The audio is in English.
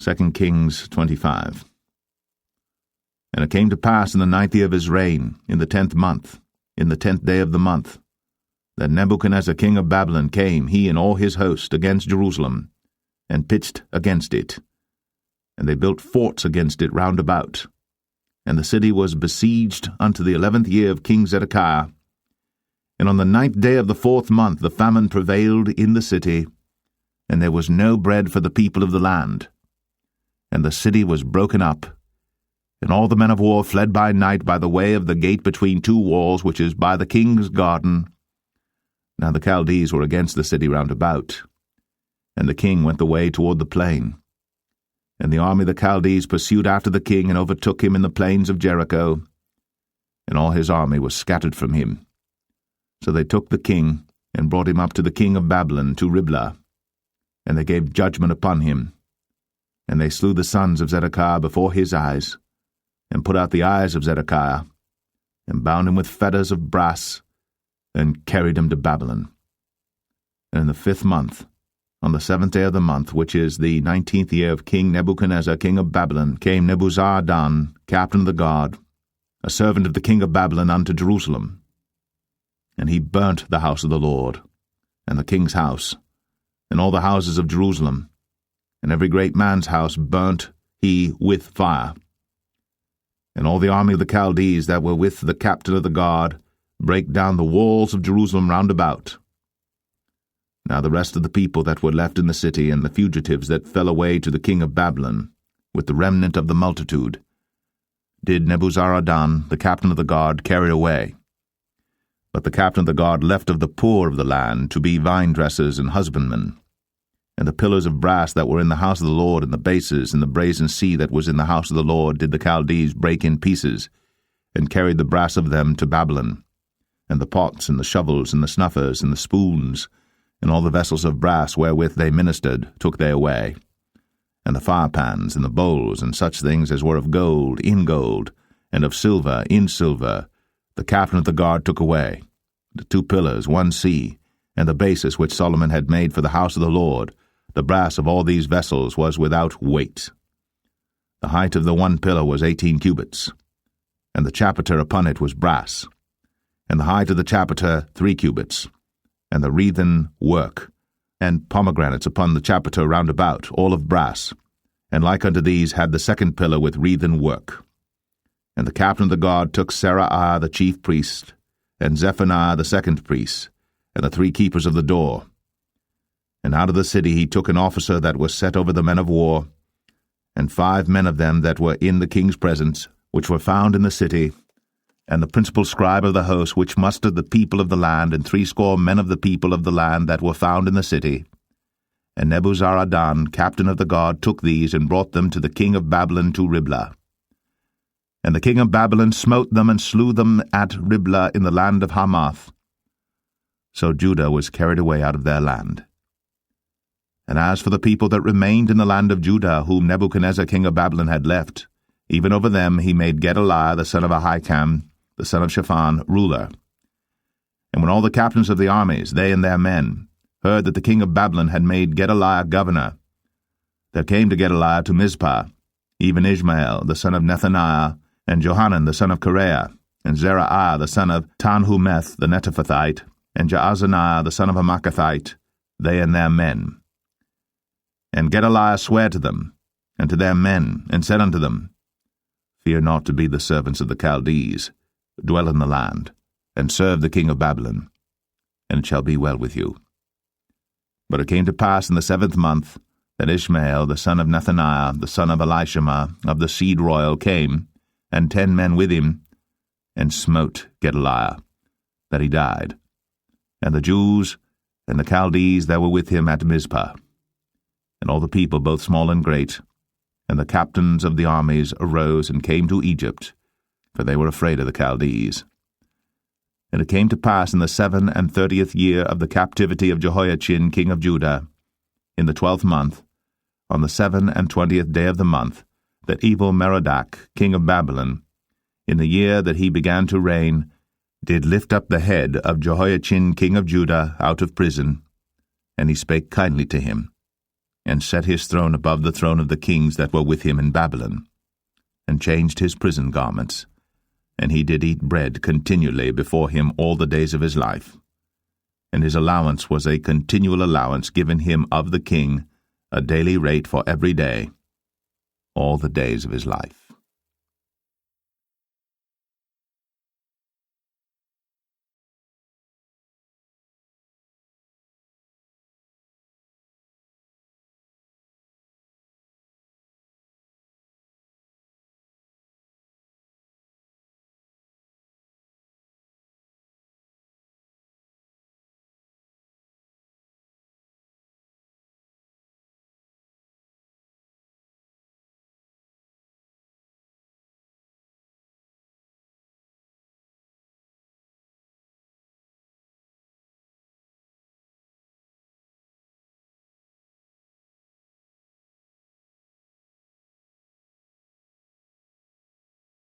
2 Kings 25. And it came to pass in the 9th year of his reign, in the 10th month, in the 10th day of the month, that Nebuchadnezzar king of Babylon came, he and all his host, against Jerusalem, and pitched against it. And they built forts against it round about. And the city was besieged unto the 11th year of King Zedekiah. And on the 9th day of the 4th month the famine prevailed in the city, and there was no bread for the people of the land. And the city was broken up, and all the men of war fled by night by the way of the gate between two walls, which is by the king's garden. Now the Chaldees were against the city round about, and the king went the way toward the plain. And the army of the Chaldees pursued after the king, and overtook him in the plains of Jericho, and all his army was scattered from him. So they took the king, and brought him up to the king of Babylon, to Riblah, and they gave judgment upon him. And they slew the sons of Zedekiah before his eyes, and put out the eyes of Zedekiah, and bound him with fetters of brass, and carried him to Babylon. And in the 5th month, on the 7th day of the month, which is the 19th year of King Nebuchadnezzar king of Babylon, came Nebuzaradan, captain of the guard, a servant of the king of Babylon, unto Jerusalem. And he burnt the house of the Lord, and the king's house, and all the houses of Jerusalem, and every great man's house burnt he with fire. And all the army of the Chaldees that were with the captain of the guard brake down the walls of Jerusalem round about. Now the rest of the people that were left in the city, and the fugitives that fell away to the king of Babylon, with the remnant of the multitude, did Nebuzaradan, the captain of the guard, carry away. But the captain of the guard left of the poor of the land to be vine-dressers and husbandmen. And the pillars of brass that were in the house of the Lord, and the bases, and the brazen sea that was in the house of the Lord, did the Chaldees break in pieces, and carried the brass of them to Babylon. And the pots, and the shovels, and the snuffers, and the spoons, and all the vessels of brass wherewith they ministered, took they away. And the firepans, and the bowls, and such things as were of gold, in gold, and of silver, in silver, the captain of the guard took away. The 2 pillars, 1 sea, and the basis which Solomon had made for the house of the Lord, the brass of all these vessels was without weight. The height of the 1 pillar was 18 cubits, and the chapiter upon it was brass, and the height of the chapiter 3 cubits, and the wreathen work, and pomegranates upon the chapiter round about, all of brass, and like unto these had the 2nd pillar with wreathen work. And the captain of the guard took Seraiah the chief priest, and Zephaniah the 2nd priest, and the 3 keepers of the door. And out of the city he took an officer that was set over the men of war, and 5 men of them that were in the king's presence, which were found in the city, and the principal scribe of the host, which mustered the people of the land, and 60 men of the people of the land that were found in the city. And Nebuzaradan, captain of the guard, took these, and brought them to the king of Babylon to Riblah. And the king of Babylon smote them, and slew them at Riblah in the land of Hamath. So Judah was carried away out of their land. And as for the people that remained in the land of Judah, whom Nebuchadnezzar king of Babylon had left, even over them he made Gedaliah the son of Ahikam, the son of Shaphan, ruler. And when all the captains of the armies, they and their men, heard that the king of Babylon had made Gedaliah governor, there came to Gedaliah to Mizpah, even Ishmael the son of Nethaniah, and Johanan the son of Kareah, and Zeraiah the son of Tanhumeth the Netophathite, and Jaazaniah the son of a Maacathite, they and their men. And Gedaliah sware to them, and to their men, and said unto them, Fear not to be the servants of the Chaldees, dwell in the land, and serve the king of Babylon, and it shall be well with you. But it came to pass in the 7th month, that Ishmael the son of Nethaniah, the son of Elishama, of the seed royal, came, and 10 men with him, and smote Gedaliah, that he died, and the Jews and the Chaldees that were with him at Mizpah. And all the people, both small and great, and the captains of the armies arose and came to Egypt, for they were afraid of the Chaldees. And it came to pass in the 37th year of the captivity of Jehoiachin king of Judah, in the 12th month, on the 27th day of the month, that Evil-Merodach king of Babylon, in the year that he began to reign, did lift up the head of Jehoiachin king of Judah out of prison, and he spake kindly to him. and set his throne above the throne of the kings that were with him in Babylon, and changed his prison garments, and he did eat bread continually before him all the days of his life. And his allowance was a continual allowance given him of the king, a daily rate for every day, all the days of his life.